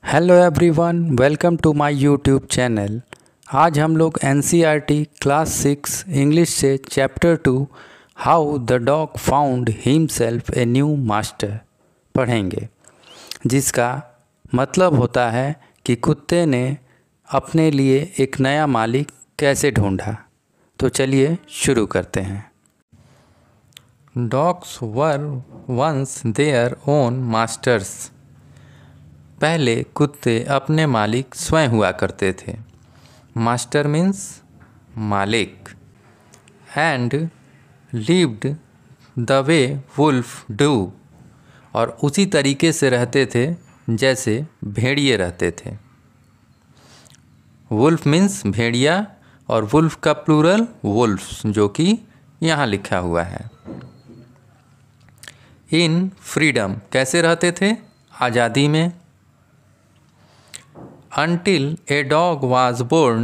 Hello everyone, welcome to my YouTube channel. आज हम लोग एनसीईआरटी क्लास 6 इंग्लिश से chapter 2 how the dog found himself a new master पढ़ेंगे, जिसका मतलब होता है कि कुत्ते ने अपने लिए एक नया मालिक कैसे ढूंढा। तो चलिए शुरू करते हैं। Dogs were once their own masters. पहले कुत्ते अपने मालिक स्वयं हुआ करते थे। मास्टर मीन्स मालिक। And lived the way wolf do, और उसी तरीके से रहते थे जैसे भेड़िए रहते थे। वुल्फ मीन्स भेड़िया और वुल्फ का प्लूरल वुल्फ्स, जो कि यहाँ लिखा हुआ है। इन फ्रीडम कैसे रहते थे? आज़ादी में। Until a dog was born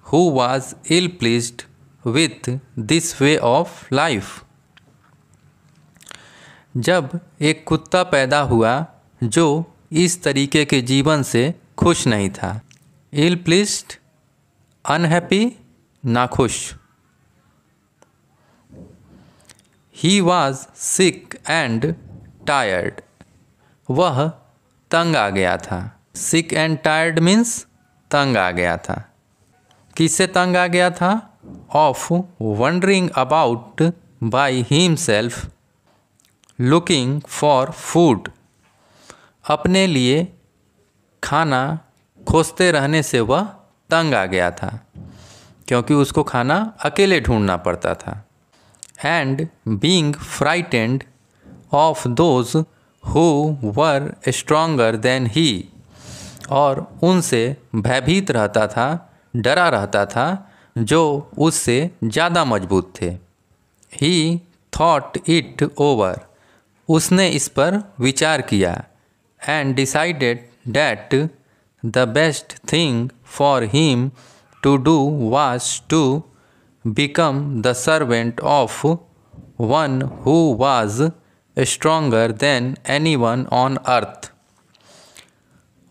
who was ill pleased with this way of life. जब एक कुत्ता पैदा हुआ जो इस तरीके के जीवन से खुश नहीं था। ill pleased अनहैप्पी, नाखुश। He was sick and tired, वह तंग आ गया था। सिक एंड टायर्ड मीन्स तंग आ गया था। किससे तंग आ गया था? Of wondering about by himself looking for food. अपने लिए खाना खोजते रहने से वह तंग आ गया था, क्योंकि उसको खाना अकेले ढूंढना पड़ता था। And being frightened of those who were stronger than he, और उनसे भयभीत रहता था, डरा रहता था जो उससे ज़्यादा मजबूत थे। ही थॉट इट ओवर, उसने इस पर विचार किया। And decided that the best thing for him to do was to become the servant of one who was stronger than anyone on earth.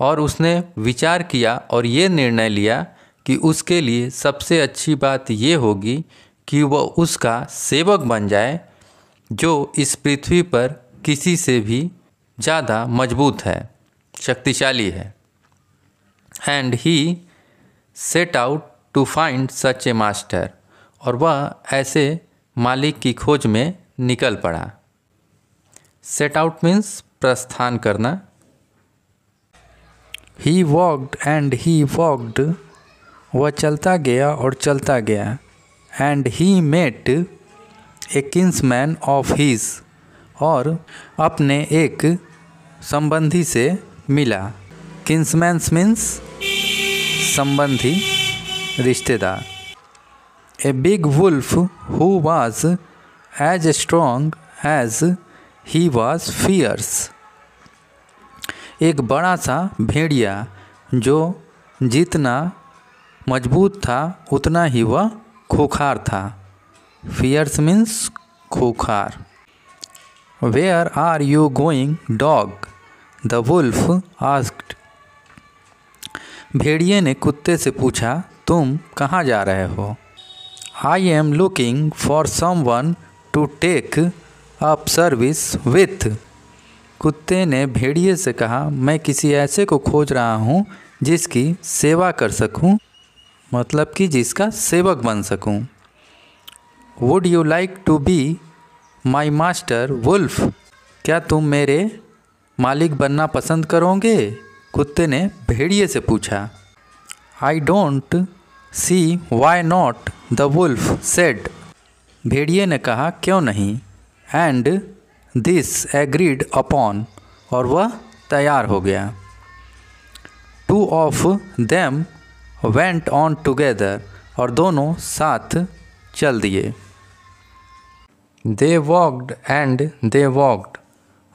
और उसने विचार किया और ये निर्णय लिया कि उसके लिए सबसे अच्छी बात ये होगी कि वह उसका सेवक बन जाए, जो इस पृथ्वी पर किसी से भी ज़्यादा मजबूत है, शक्तिशाली है। And he set out to find such a master, और वह ऐसे मालिक की खोज में निकल पड़ा। सेट आउट मीन्स प्रस्थान करना। He walked and he walked, वह चलता गया और चलता गया। And he met a kinsman of his, और अपने एक संबंधी से मिला। किन्समैन मीन्स संबंधी, रिश्तेदार। A big wolf who was as strong as he was fierce, एक बड़ा सा भेड़िया जो जितना मजबूत था उतना ही वह खूंखार था। फियर्स मीन्स खूंखार। Where are you going dog? The wolf asked, भेड़िए ने कुत्ते से पूछा, तुम कहाँ जा रहे हो? I am looking for someone to take up service with, कुत्ते ने भेड़िए से कहा, मैं किसी ऐसे को खोज रहा हूँ जिसकी सेवा कर सकूँ, मतलब कि जिसका सेवक बन सकूँ। Would you like to be my master wolf? क्या तुम मेरे मालिक बनना पसंद करोगे? कुत्ते ने भेड़िए से पूछा। I don't see why not, the wolf said, भेड़िए ने कहा, क्यों नहीं। एंड दिस एग्रीड अपॉन, और वह तैयार हो गया। Two of them went on together, और दोनों साथ चल दिए। They walked and they walked,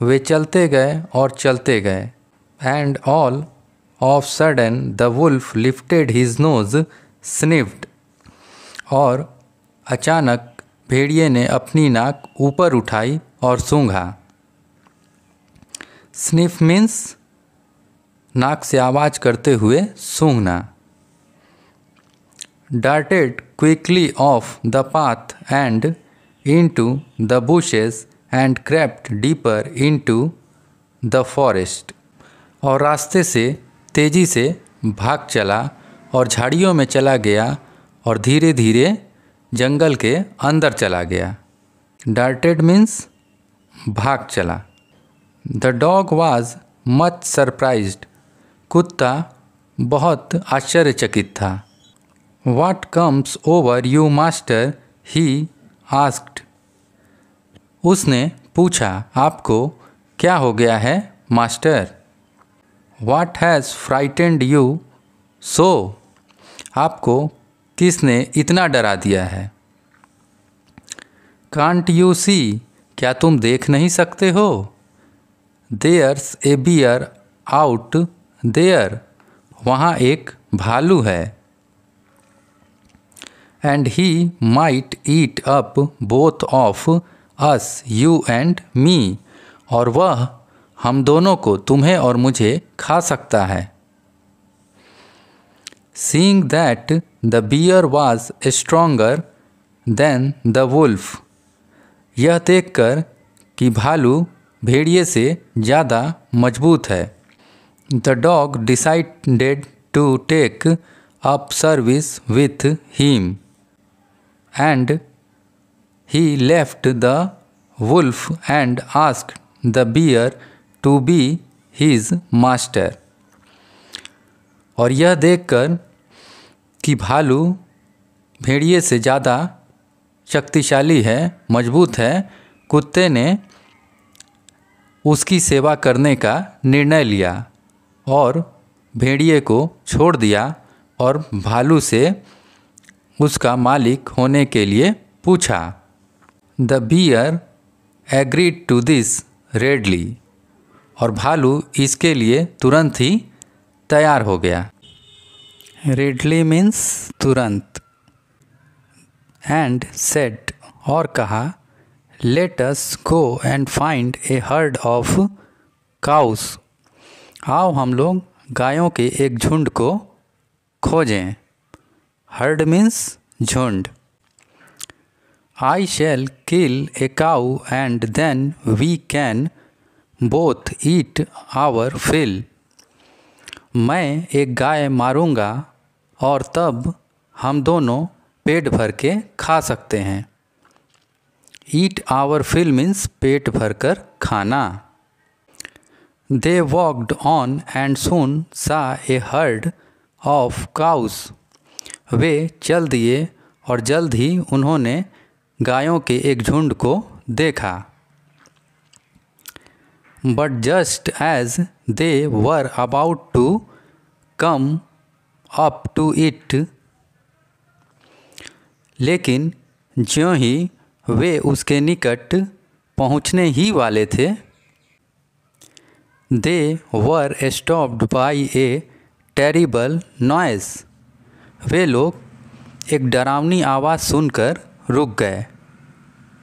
वे चलते गए और चलते गए। And all of sudden the wolf lifted his nose sniffed, और अचानक भेड़िए ने अपनी नाक ऊपर उठाई और सूंघा। स्निफ मीन्स नाक से आवाज़ करते हुए सूंघना। darted quickly off the path and into the bushes and crept deeper into the forest। और रास्ते से तेज़ी से भाग चला और झाड़ियों में चला गया और धीरे धीरे जंगल के अंदर चला गया। darted मीन्स भाग चला। The dog was much surprised। कुत्ता बहुत आश्चर्यचकित था। What comes over you master? he asked। उसने पूछा, आपको क्या हो गया है master? What has frightened you so? आपको किसने इतना डरा दिया है? Can't you see? क्या तुम देख नहीं सकते हो? There's a bear out there। वहाँ एक भालू है। And he might eat up both of us, you and me। और वह हम दोनों को, तुम्हें और मुझे, खा सकता है। Seeing that the bear was stronger than the wolf। यह देखकर कि भालू भेड़िए से ज़्यादा मजबूत है। The dog decided to take up service with him and he left the wolf and asked the bear to be his master। और यह देखकर कि भालू भेड़िए से ज़्यादा शक्तिशाली है, मजबूत है, कुत्ते ने उसकी सेवा करने का निर्णय लिया और भेड़िए को छोड़ दिया और भालू से उसका मालिक होने के लिए पूछा। The bear agreed to this readily. और भालू इसके लिए तुरंत ही तैयार हो गया। रेडली मीन्स तुरंत। एंड सेड, और कहा, let us go and find a herd of cows. आओ हम लोग गायों के एक झुंड को खोजें। हर्ड मीन्स झुंड। I shall kill a cow and then we can both eat our fill. मैं एक गाय मारूंगा और तब हम दोनों पेट भर के खा सकते हैं। ईट आवर फिल मीन्स पेट भर कर खाना। दे वॉकड ऑन एंड सून सा ए हर्ड ऑफ काउस। वे चल दिए और जल्द ही उन्होंने गायों के एक झुंड को देखा। But just as they were about to come up to it. लेकिन ज्यों ही वे उसके निकट पहुँचने ही वाले थे, they were stopped by a terrible noise. वे लोग एक डरावनी आवाज़ सुनकर रुक गए।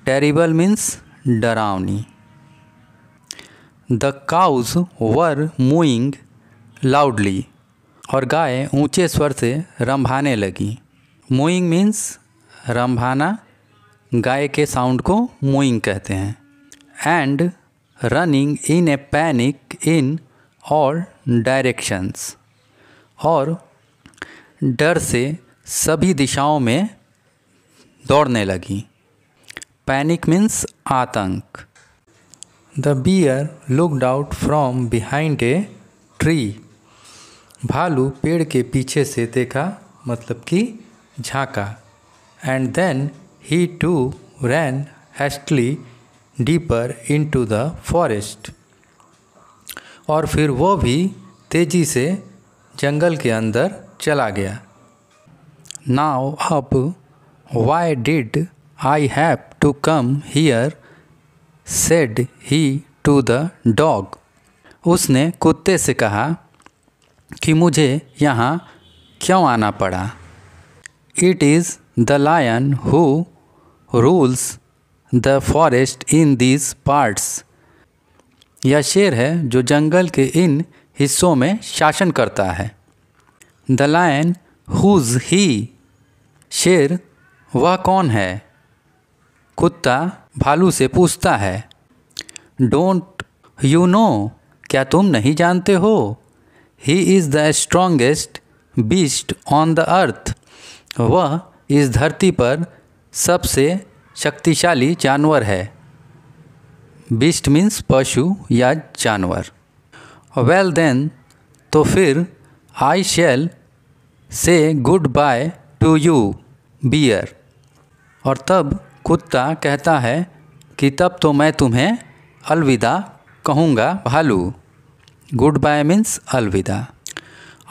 टेरिबल मीन्स डरावनी। The cows were mooing loudly. और गाय ऊंचे स्वर से रंभाने लगी। मूइंग मीन्स रंभाना, गाय के साउंड को मूइंग कहते हैं। And running in a panic in all directions. और डर से सभी दिशाओं में दौड़ने लगी। पैनिक मीन्स आतंक। The bear looked out from behind a tree. भालू पेड़ के पीछे से देखा, मतलब कि झांका। And then he too ran hastily deeper into the forest. और फिर वो भी तेज़ी से जंगल के अंदर चला गया। नाउ अब why did I have to come here, said he to the dog. उसने कुत्ते से कहा कि मुझे यहाँ क्यों आना पड़ा। It is the lion who rules the forest in these parts. यह शेर है जो जंगल के इन हिस्सों में शासन करता है। द लायन हुज ही, शेर वह कौन है। कुत्ता भालू से पूछता है। डोंट यू नो, क्या तुम नहीं जानते हो। He is the strongest beast on the earth, वह इस धरती पर सबसे शक्तिशाली जानवर है। बीस्ट मीन्स पशु या जानवर। वेल देन, तो फिर I shall say good bye to you bear, और तब कुत्ता कहता है कि तब तो मैं तुम्हें अलविदा कहूँगा भालू। गुड बाय मीन्स अलविदा।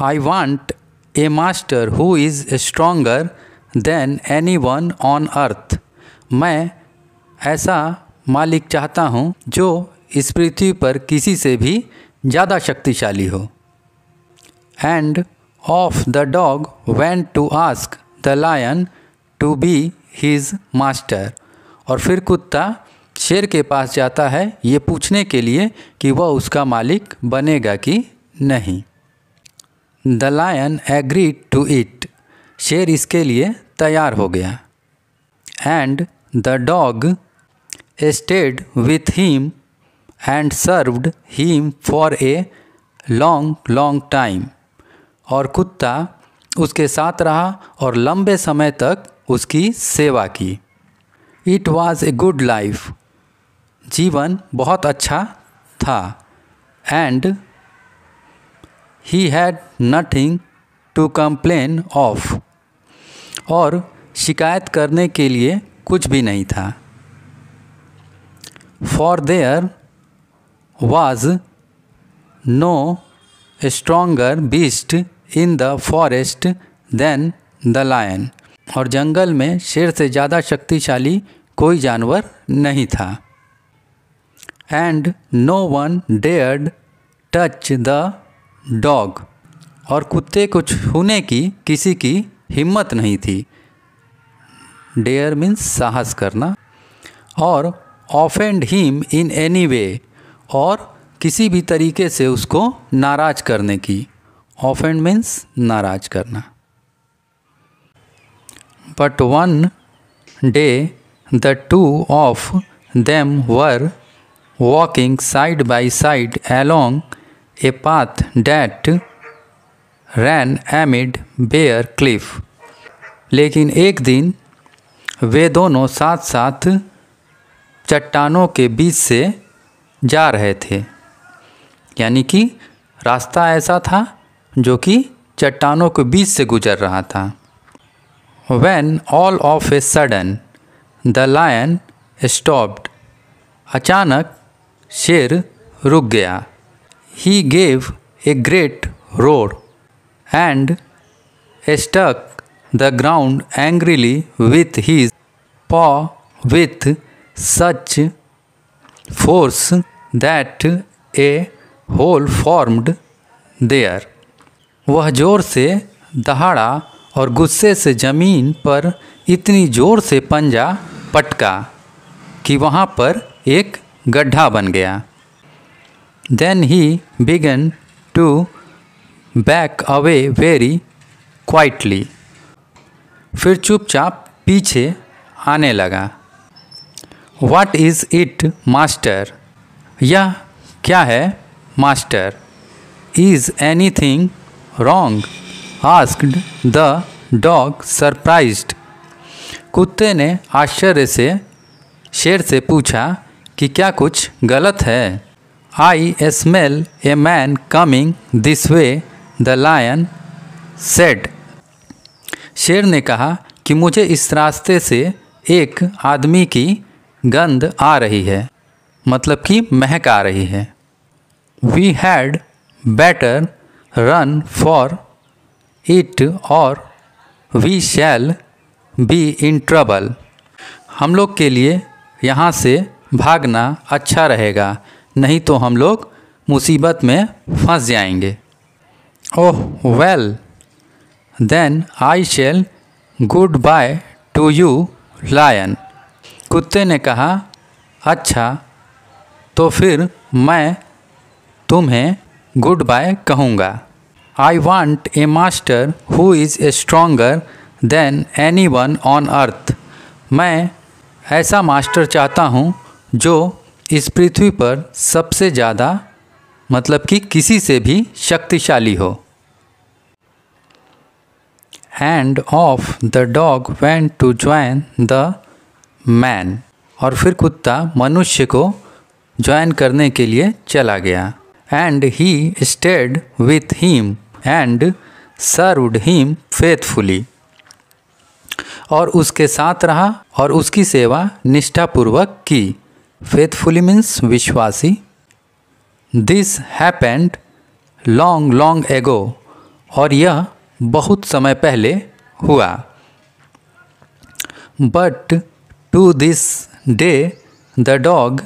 I want a master who is stronger then any one on earth, मैं ऐसा मालिक चाहता हूँ जो इस पृथ्वी पर किसी से भी ज़्यादा शक्तिशाली हो। And off the dog went to ask the lion to be his master, और फिर कुत्ता शेर के पास जाता है ये पूछने के लिए कि वह उसका मालिक बनेगा कि नहीं। The lion agreed to it, शेर इसके लिए तैयार हो गया। And the dog stayed with him and served him for a long long time, और कुत्ता उसके साथ रहा और लंबे समय तक उसकी सेवा की। It was a good life, जीवन बहुत अच्छा था। And he had nothing to complain of, और शिकायत करने के लिए कुछ भी नहीं था। For there was no stronger beast in the forest than the lion, और जंगल में शेर से ज़्यादा शक्तिशाली कोई जानवर नहीं था। And no one dared touch the dog, और कुत्ते को छूने की किसी की हिम्मत नहीं थी। डेयर मीन्स साहस करना। और offend him in any way, और किसी भी तरीके से उसको नाराज करने की। ऑफेंड मीन्स नाराज करना। But one day the two of them were walking side by side along a path that ran amid bare cliff, लेकिन एक दिन वे दोनों साथ साथ चट्टानों के बीच से जा रहे थे, यानी कि रास्ता ऐसा था जो कि चट्टानों के बीच से गुजर रहा था। When all of a sudden the lion stopped, अचानक शेर रुक गया। He gave a great roar and struck the ground angrily with his paw with such force that a hole formed there. वह जोर से दहाड़ा और गुस्से से ज़मीन पर इतनी ज़ोर से पंजा पटका कि वहाँ पर एक गड्ढा बन गया। Then he began to back away very quietly. फिर चुपचाप पीछे आने लगा। What is it, master? यह क्या है, master? Is anything wrong? asked the dog surprised. कुत्ते ने आश्चर्य से शेर से पूछा कि क्या कुछ गलत है। I smell a man coming this way, the lion said. शेर ने कहा कि मुझे इस रास्ते से एक आदमी की गंध आ रही है, मतलब कि महक आ रही है। We had better run for it or we shall be in trouble. हम लोग के लिए यहाँ से भागना अच्छा रहेगा, नहीं तो हम लोग मुसीबत में फंस जाएंगे। Oh well then I shall good bye to you lion. कुत्ते ने कहा अच्छा तो फिर मैं तुम्हें गुड बाय कहूँगा। I want A master who is stronger then any one on earth. मैं ऐसा मास्टर चाहता हूँ जो इस पृथ्वी पर सबसे ज़्यादा मतलब कि किसी से भी शक्तिशाली हो। And off the dog went to join the man. और फिर कुत्ता मनुष्य को ज्वाइन करने के लिए चला गया। And he stayed with him and served him faithfully. और उसके साथ रहा और उसकी सेवा निष्ठापूर्वक की। फेथफुली मीन्स विश्वासी। This happened long long ago. और यह बहुत समय पहले हुआ। But to this day the dog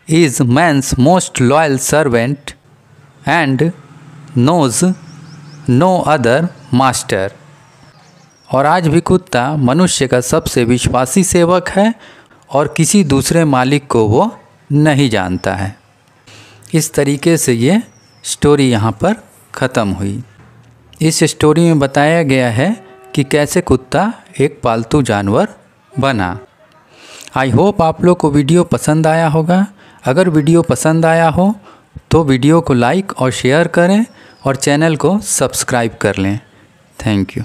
is man's most loyal servant and knows no other master. और आज भी कुत्ता मनुष्य का सबसे विश्वासी सेवक है और किसी दूसरे मालिक को वो नहीं जानता है। इस तरीके से ये स्टोरी यहाँ पर ख़त्म हुई। इस स्टोरी में बताया गया है कि कैसे कुत्ता एक पालतू जानवर बना। आई होप आप लोग को वीडियो पसंद आया होगा। अगर वीडियो पसंद आया हो तो वीडियो को लाइक और शेयर करें और चैनल को सब्सक्राइब कर लें। Thank you.